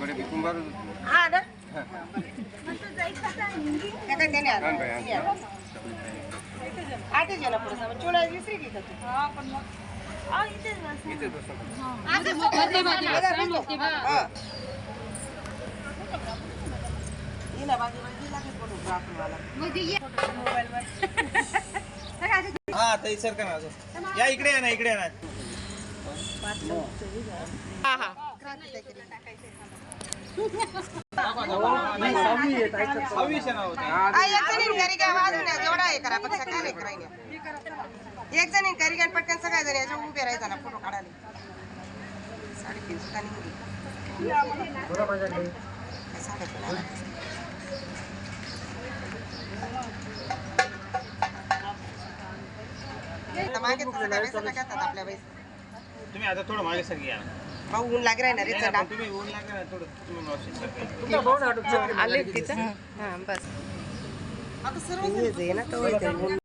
हा ना काय त्याने आठच जण पुढे चोळा विसरी की हा ताई सर का या इकडे या ना इकडे या ना हा हा घरी काय वाजून जेवढा हे करा पक्षा काय नाही करायला एक जण घरी काय पटकन सगळ्या जण याच्या उभे राहायचा ना फोटो काढायला 3:30 मागे आपल्या बाई तुम्ही आता थोडं मागे सर घ्या भाऊ ऊन लाग राही ना रे चला तुम्ही ऊन लागा ना थोडं तुम्ही मावशी आले तिचं हां बस आता सर्व ना तो